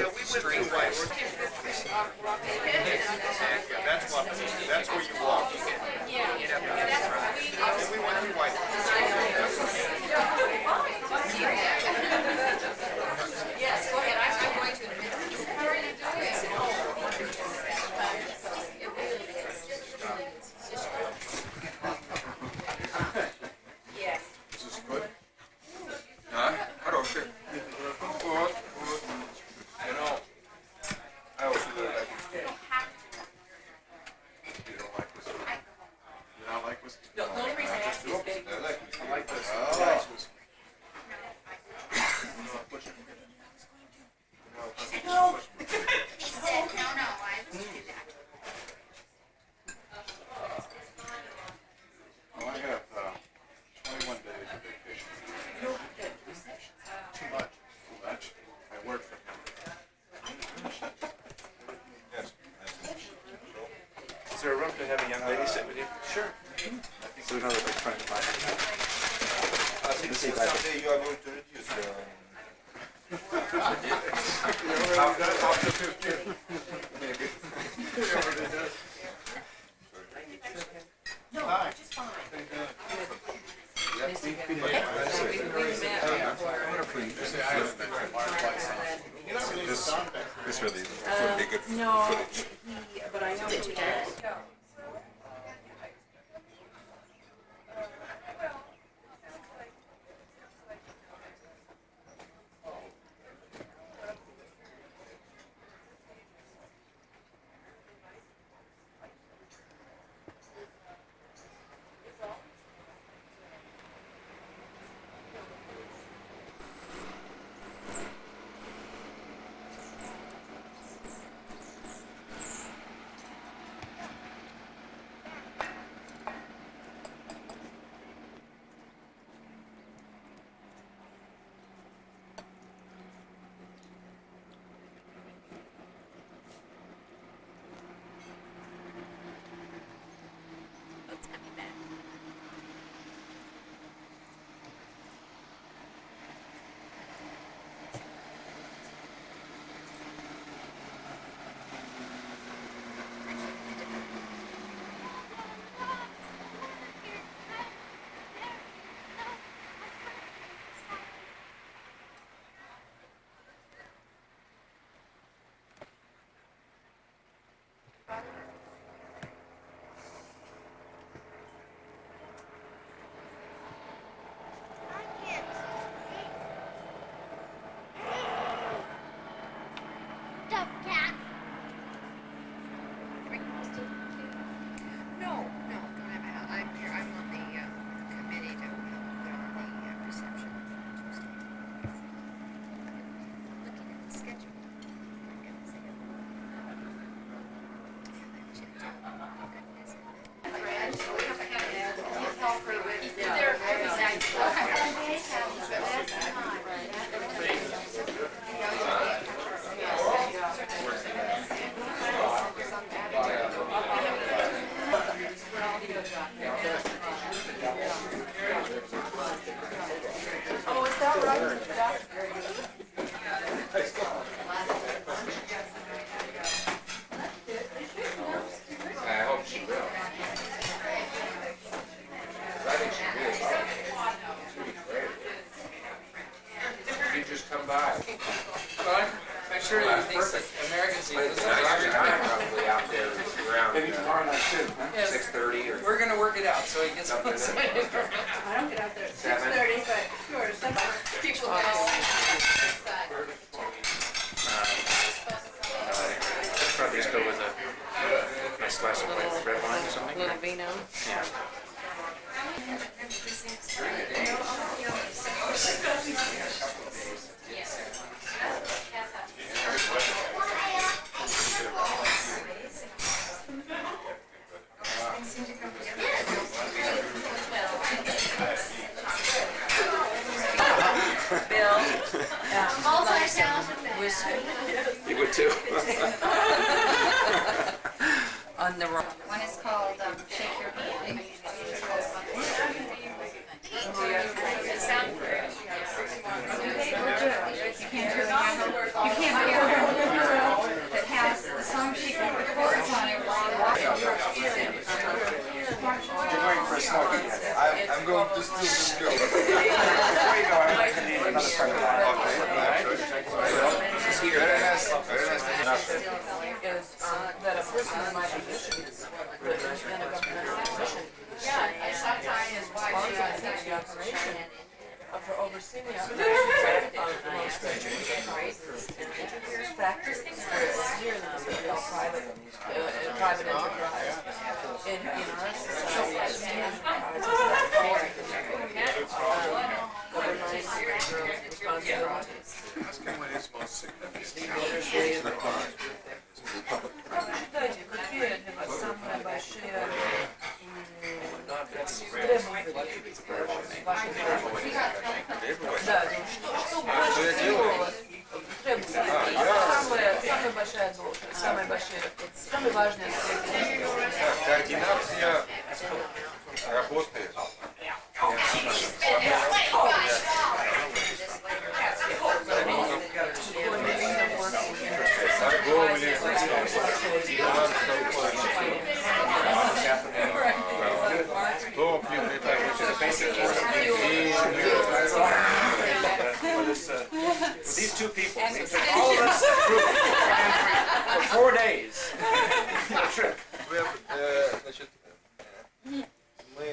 straight west. That's where you walk. And we went through White. Yes, go ahead. I'm going to. How are you doing? Yes. Is this good? Huh? I don't think. Good. You know, I also do like whiskey. You don't like whiskey? You don't like whiskey? No, the only reason I asked is big. I like whiskey. I like whiskey. Oh. Nice whiskey. No. He said, no, I wouldn't do that. Well, I have 21 days of vacation. Too much. Too much? I work for him. Yes. Is there a room to have a young lady sit with you? Sure. So we know that they're friends of mine. I think someday you are going to reduce After 15. Maybe. No, just fine. This really would be good footage. But I know it does. sure you think Americans need this. Roughly out there is around Maybe tomorrow night too, huh? Yes. 6:30 or We're gonna work it out so he gets Something. excited. I don't get out there at 7. 6:30, but sure, some people know. Probably just go with a nice glass of white red wine or something. Little vino. Yeah. Bill. You would too. On the road. One is called Shake Your Hand. You can't hear seen the operations of most major enterprises and factories where it's nearly what we call private enterprise. In our society, it's enterprises that fall government responsibilities. Ask him what his most significant Дайте, какие для вас самые большие требования вашей работы? Да, что больше всего вас требуется? Самая большая должность, самые важные аспекты. координация работы. Торговли, топливный, These two people, they took all of us through for 4 days. Trip. Значит, мы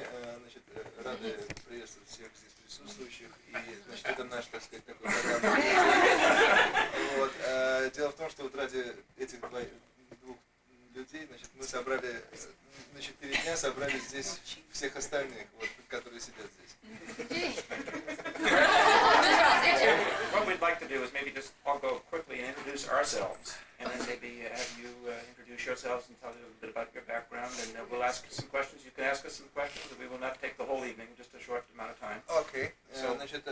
рады приветствовать всех здесь присутствующих, и значит, это наш, так сказать, такой программный день. Вот. Дело в том, что вот ради этих двух людей, значит, мы собрали на 4 дня собрали здесь всех остальных, вот, которые сидят здесь. What we'd like to do is maybe just all go quickly and introduce ourselves, and then maybe have you introduce yourselves and tell us a little bit about your background, and we'll ask you some questions. You can ask us some questions, and we will not take the whole evening, just a short amount of time. Окей. Значит,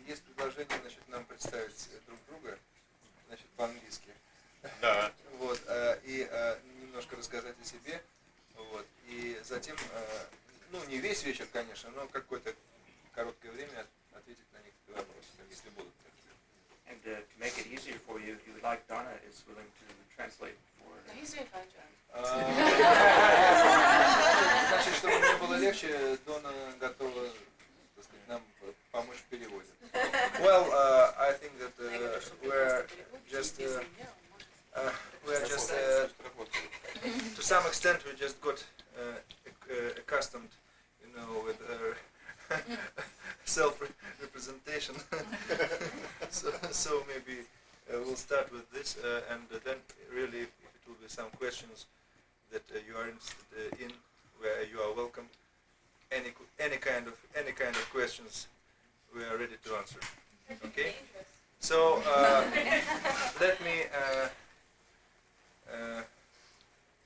есть предложение, значит, нам представить друг друга, значит, по-английски. Да. Вот, и немножко рассказать о себе, вот, и затем, ну, не весь вечер, конечно, но какое-то короткое время ответить на некоторые вопросы, если будут. And to make it easier for you, if you would like, Donna is willing to translate for. He's doing a fine job. Значит, чтобы мне было легче, Дона готова, так сказать, нам помочь в переводе. Well, I think that we're just to some extent we just got accustomed, you know, with self-representation. so maybe we'll start with this, and then really, if it will be some questions that you are interested in, where you are welcome. Any kind of questions, we are ready to answer. Okay. So let me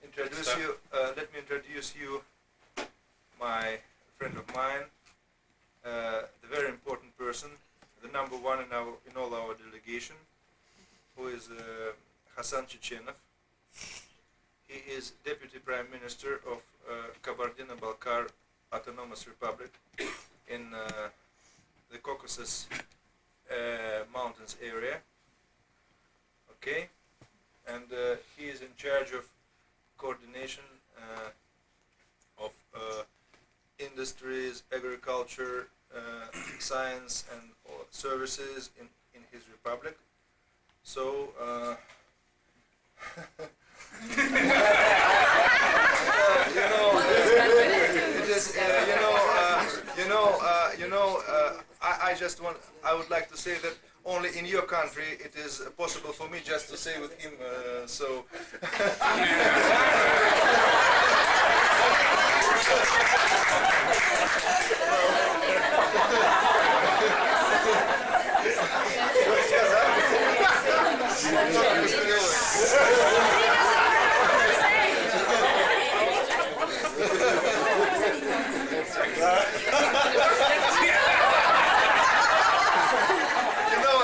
introduce you. Let me introduce you, my friend of mine, the very important person, the number one in all our delegation, who is Hassan Chechenov. He is Deputy Prime Minister of Kabardino-Balkar Autonomous Republic in the Caucasus Mountains area. Okay, and he is in charge of coordination of industries, agriculture, science, and services in his republic. So. I would like to say that only in your country it is possible for me just to say with him, so.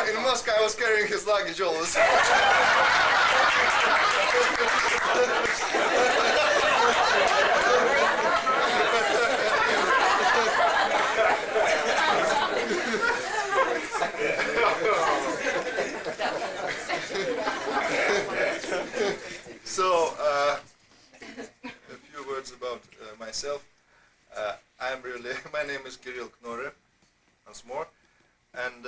In Moscow I was carrying his luggage all the time. So, a few words about myself. My name is Kirill Knorre, once more, and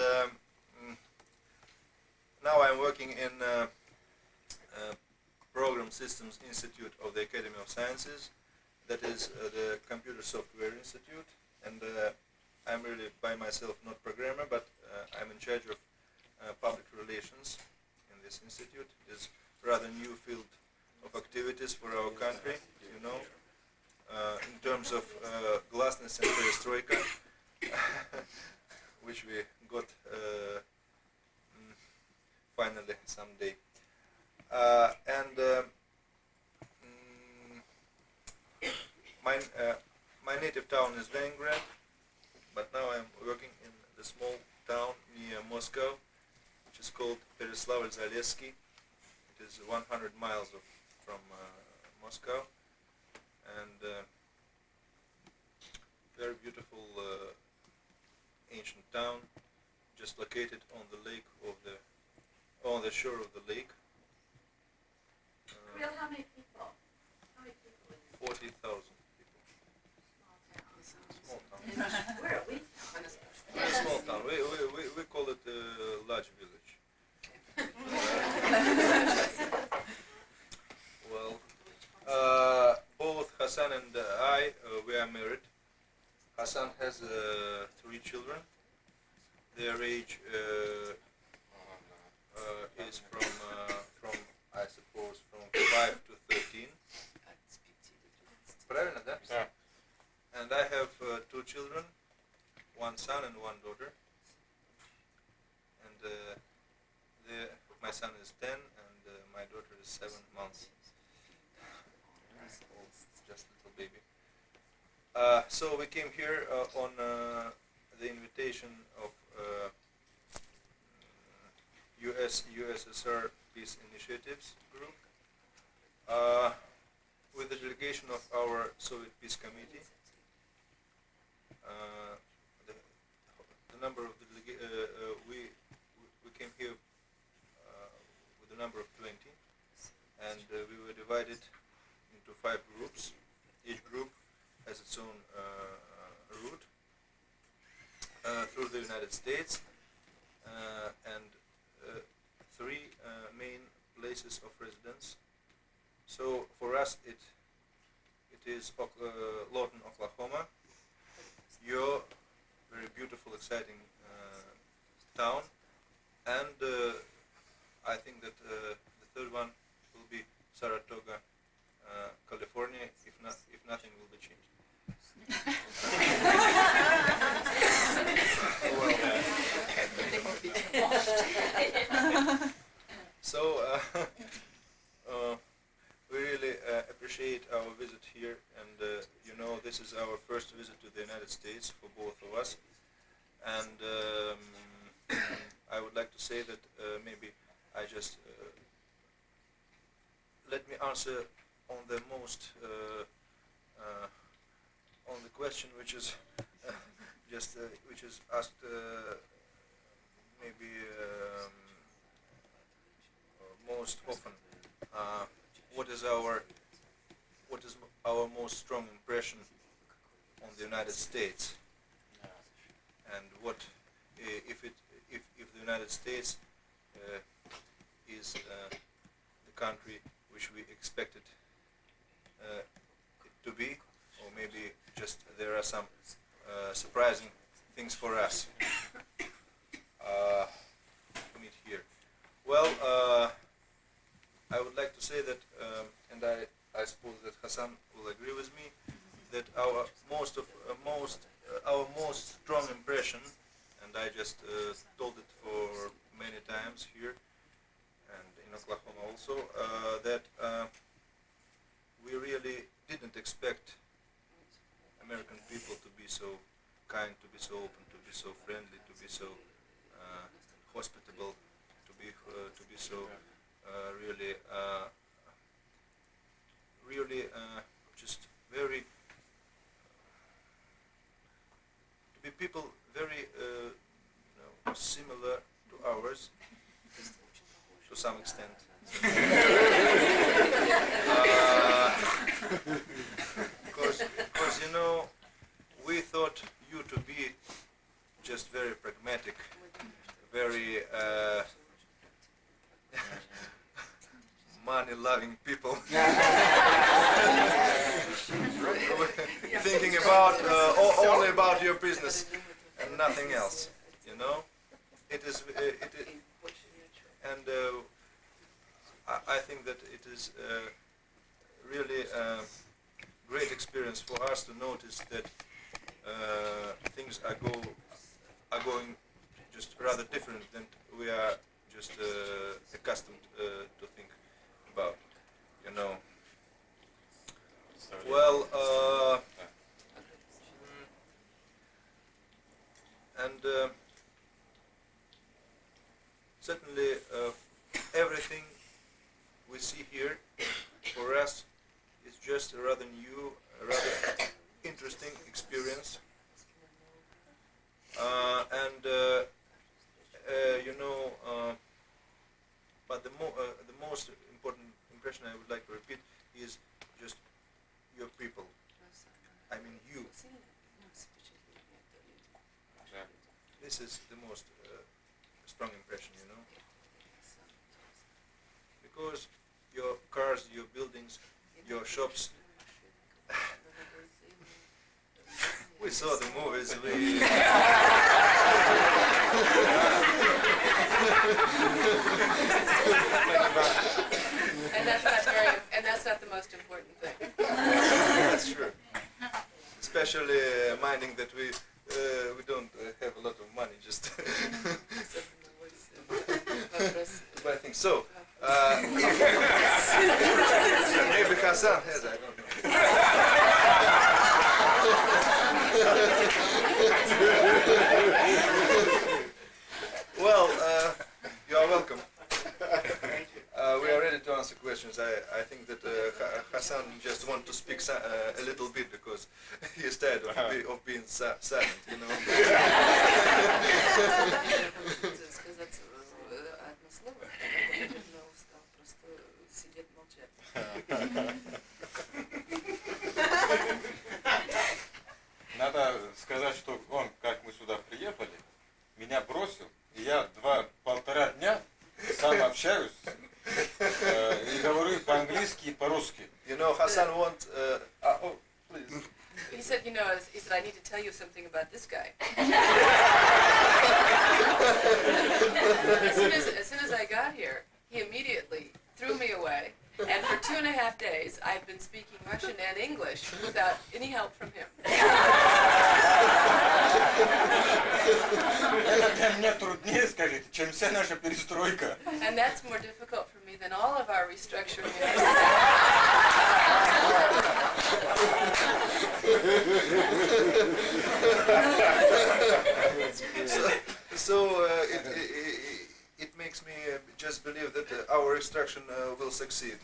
now I'm working in Program Systems Institute of the Academy of Sciences, that is the Computer Software Institute, and I'm really by myself, not programmer, but I'm in charge of public relations in this institute. It is rather new field of activities for our country, you know, in terms of glasnost and perestroika, which we got finally someday. My native town is Leningrad, but now I'm working in the small town near Moscow, which is called Pereslavl-Zalesky. It is 100 miles from Moscow, and very beautiful ancient town, just located on the lake on the shore of the lake. Real, how many people? How many people in 40,000 people. small town? Small town. Where are we? We're a small town. We call it a large village. Well, both Hassan and I, we are married. Hassan has 3 children. Their age is from I suppose from 5 to 13. Правильно, да? Yeah. And I have 2 children, 1 son and 1 daughter. And my son is 10 and my daughter is 7 months. Just little baby. So we came here on the invitation of USSR Peace Initiatives Group with the delegation of our Soviet Peace Committee. The number of we came here with a number of 20, and we were divided into 5 groups. Each group has its own route through the United States and 3 main places of residence. So for us it is Lawton, Oklahoma, your very beautiful, exciting town, and I think that the 3rd one will be Saratoga, California, if nothing will be changed. So we really appreciate our visit here, and you know, this is our first visit to the United States for both of us, and I would like to say that maybe I just let me answer on the most on the question which is which is asked maybe most often. What is our most strong impression on the United States, and what if the United States is the country which we expected it to be, or maybe just there are some surprising things for us to meet here. Well, I would like to say that, and I suppose that Hassan will agree with me, that our most strong impression, and I just told it for many times here and in Oklahoma also, that we really didn't expect American people to be so kind, to be so open, to be so friendly, to be so hospitable, to be so really just very to be people very similar to ours to some extent. Because you know, we thought you to be just very pragmatic, very money-loving people, thinking about only about your business. nothing else. You know, it is. And I think that it is really a great experience for us to notice that things are going just rather different than we are just accustomed to think about. You know. Well, and certainly everything we see here for us is just a rather new, a rather interesting experience. And you know, but the most important impression I would like to repeat is just your people. I mean you. This is the most strong impression, you know. Because your cars, your buildings, your shops. We saw the movies. And that's not the most important thing. That's true. Especially minding that we don't have a lot of money, just buy things. So, maybe Hassan has, I don't know. Well, you are welcome. We are ready to answer questions. I think that Hassan just wants to speak a little bit because he is tired of being silent, you know. Надо сказать, что он, как мы сюда приехали, меня бросил, и я 1,5 дня сам общаюсь и говорю по-английски и по-русски. You know, Hassan wants. Oh, please. He said, you know, he said, I need to tell you something about this guy. As soon as I got here, he immediately threw me away. And for 2.5 days, I've been speaking Russian and English without any help from him. Это для меня труднее, скажите, чем вся наша перестройка. And that's more difficult for me than all of our restructuring. So it makes me just believe that our restructuring will succeed.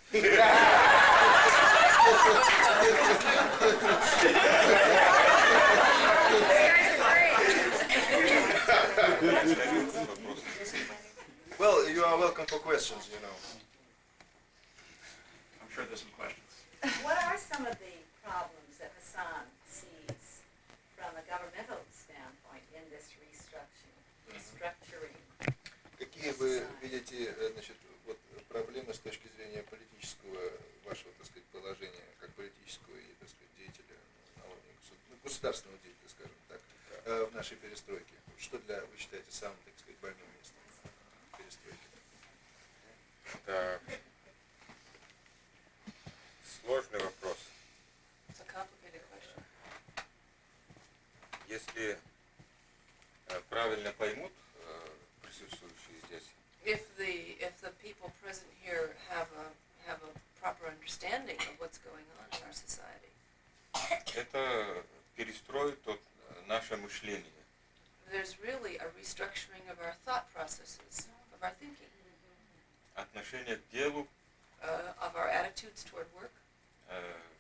Well, you are welcome for questions, you know. I'm sure there's some questions. What are some of the problems that Hassan sees from a governmental standpoint in this restructuring? Какие вы видите, значит, вот проблемы с точки зрения политического вашего, так сказать, положения, как политического и, так сказать, деятеля на уровне государственного деятеля, скажем так, в нашей перестройке? Что вы считаете самым, так сказать, больным местом перестройки? Это сложный вопрос. It's a complicated question. Если правильно поймут присутствующие здесь, If the people present here have a proper understanding of what's going on in our society, это перестроит наше мышление. there's really a restructuring of our thought processes, of our thinking, Отношение к делу, of our attitudes toward work,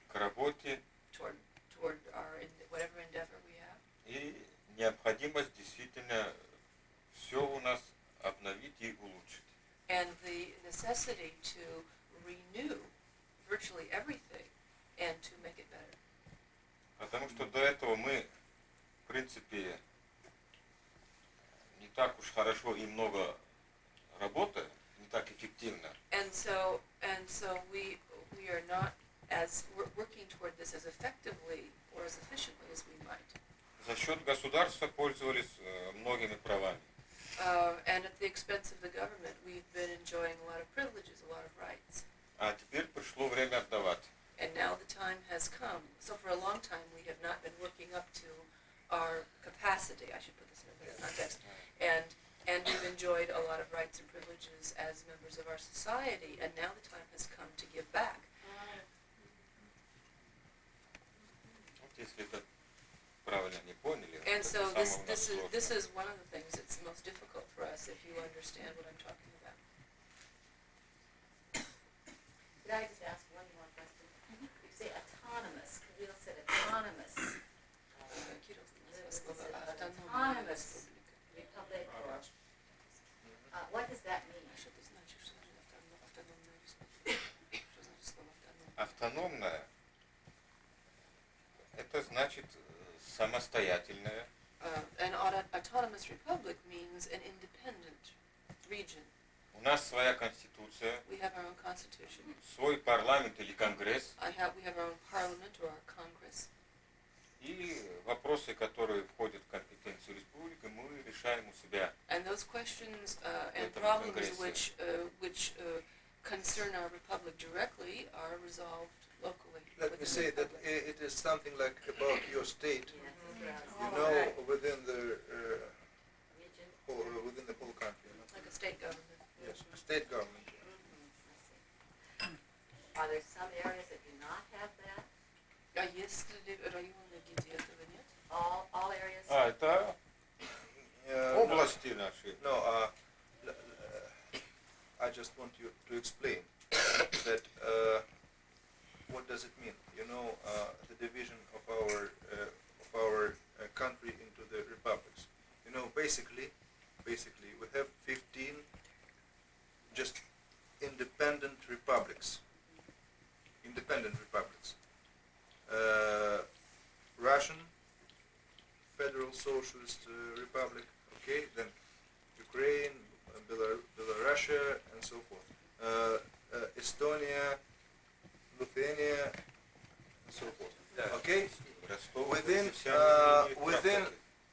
к работе toward our whatever endeavor we have, и необходимость действительно все у нас обновить и улучшить. and the necessity to renew virtually everything and to make it better. Потому что до этого мы, в принципе, не так уж хорошо и много работаем, не так эффективно. And so we are not as working toward this as effectively or as efficiently as we might. За счет государства пользовались многими правами. And at the expense of the government, we've been enjoying a lot of privileges, a lot of rights. А теперь пришло время отдавать. And now the time has come. So for a long time, we have not been working up to our capacity. I should put this in a better context. And we've enjoyed a lot of rights and privileges as members of our society. And now the time has come to give back. Вот если это правильно не поняли, And это so самое у нас this сложное. is one of the things that's most difficult for us if you understand what I'm talking about. Could I just ask one more question? You say autonomous, Kirill said autonomous Кирилл сказал слово «автономная autonomous республика». republic or, what does that mean? Что это значит, что это автономная республика? Что значит слово «автономная»? Автономная — это значит самостоятельная. An autonomous republic means an independent region. У нас своя конституция, We have our own constitution. свой парламент или конгресс. We have our own parliament or our Congress. И вопросы, которые входят в компетенцию республики, мы решаем у себя. And those questions and этом problems Конгрессе. which concern our republic directly are resolved locally. Let me within say the that republic. it is something like about your state, you know, within the within the whole country. You know? Like a state government. Yes, state government. Are there some areas that do not have that? А есть ли районы, где этого нет? All areas? Это области наши. No, I just want you to explain that what does it mean? You know, the division of our country into the republics. You know, basically, we have 15 just independent republics. Russian Federal Socialist Republic, okay, then Ukraine, Belarus, and so forth. Estonia, Lithuania, and so forth. Okay, Ростов, within все они имеют within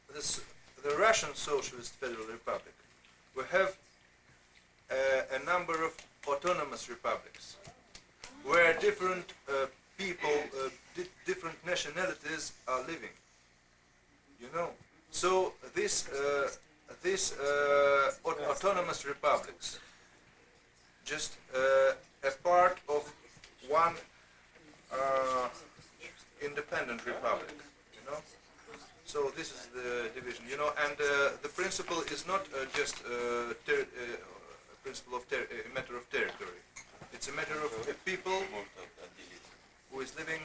практики. the Russian Socialist Federal Republic, we have a number of autonomous republics where different people, different nationalities are living. You know, so these autonomous republics just a part of one independent republic. You know. So this is the division, you know, and the principle is not just a principle of a matter of territory. It's a matter of people Можно отделить. who is living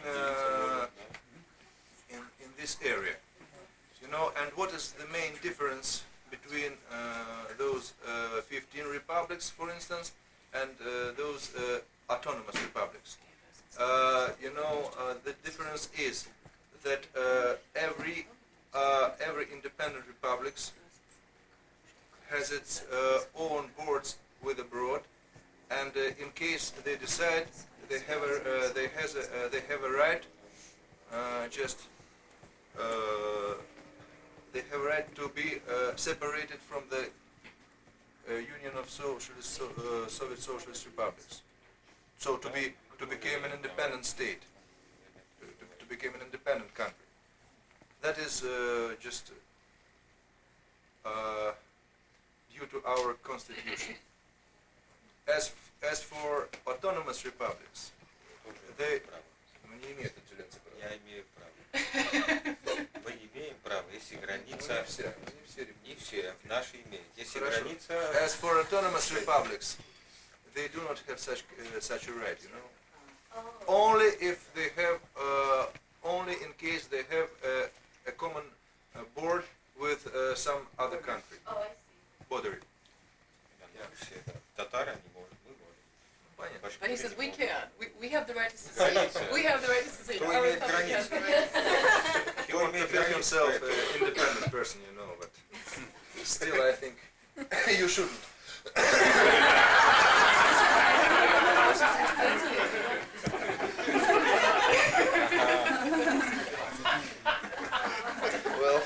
in this area, you know. And what is the main difference between those 15 republics, for instance, and those autonomous republics? You know, the difference is that every independent republic has its own boards with abroad, and in case they decide, they have a right they have a right to be separated from the Union of Soviet Socialist Republics. So to become an independent state, to become an independent country. That is just due to our constitution. As for autonomous republics, they не имеют отделяться права. Я имею право. Мы имеем право, если граница, и все наши имеют. Если граница... As for autonomous republics, they do not have such a right, you know. Only if they have, only in case they have a common board with some other country, bordering. Все татары не могут, мы можем. Понятно. But he says we can't. We have the right to secede. We have the right to secede. Кто Our имеет republic has границу? the right to secede. He wants to feel himself an independent person, you know, but still I think you shouldn't. Well,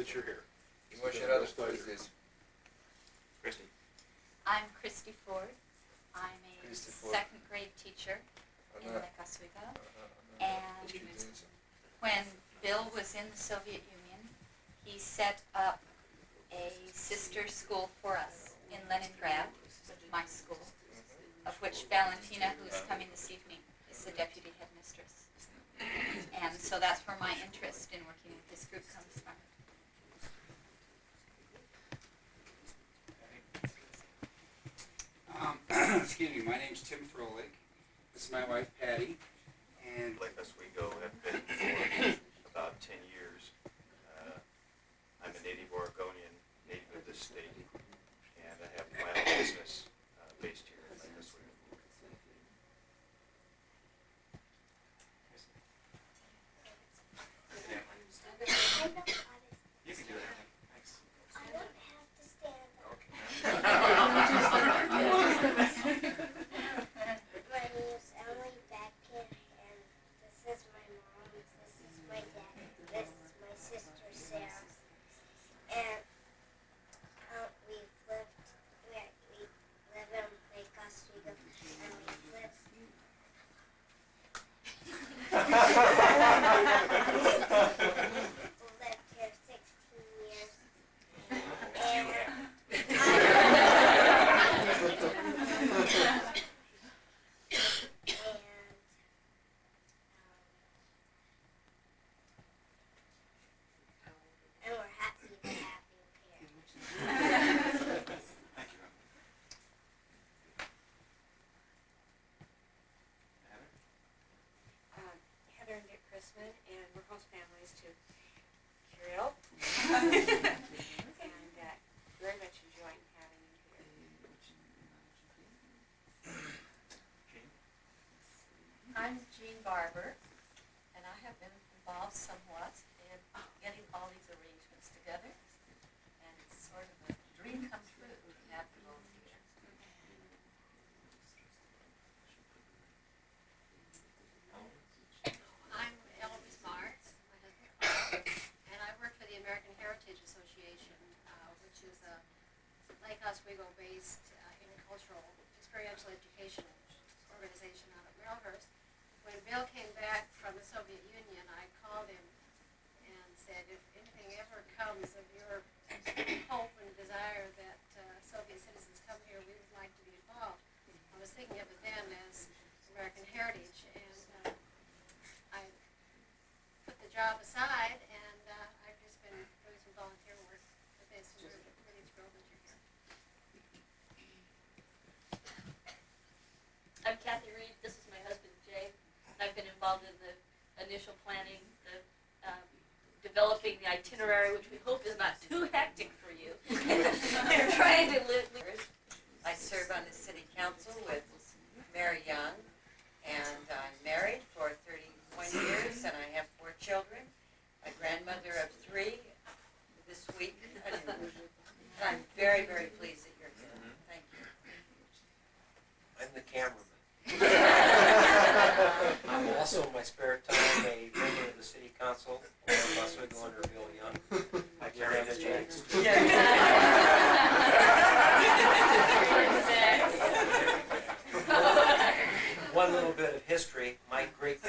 that you're here. И мы очень рады, что вы здесь. Christy? I'm Christy Ford. I'm a Christy Ford. second grade teacher in Она Lake Oswego. она учительница. When Bill was in the Soviet Union, he set up a sister school for us in Leningrad, my school, of which Valentina, who is coming this evening, is the deputy headmistress. And so that's where my interest in working with this group comes from. Excuse me, my name's Tim Froelich. This is my wife Patty, and Lake Oswego have been for about 10 years. I'm a native Oregonian, native of this state, and I have my own business based here in Lake Oswego. You can do it. Thanks. I don't have to stand up. My name is Emily Beckett, and this is my mom, this is my dad, this is my sister Sarah. And we live in Lake Oswego, and we lived here 16 years. And and we're happy to have you here. Thank you. Heather? Heather and Dick Chrisman, and we're host families to Kirill. And very much enjoying having you here. Jean? I'm Jean Barber, and I have been involved somewhat in getting all these arrangements together. And it's sort of a dream come true to have you all here. I'm Eloise Martz, my husband, and I work for the American Heritage Association, which is a Lake Oswego-based intercultural experiential education organization out of Millhurst. When Bill came back from the Soviet Union, I called him and said, if anything ever comes of your hope and desire that Soviet citizens come here, we would like to be involved. I was thinking of it then as American Heritage, and I put the job aside, and I've just been doing some volunteer work with this, and we're really thrilled that you're here. I'm Kathy Reed. This is my husband, Jay. I've been involved in the initial planning, the developing the itinerary, which we hope is not too hectic for you. We're trying to live. I serve on the city council with Mary Young, and I'm married for 31 years, and I have 4 children, a grandmother of 3 this week. And I'm very, very pleased that you're here. Thank you. I'm the cameraman. I'm also in my spare time a member of the city council of Oswego under Bill Young. I carry the James. One little bit of history, my great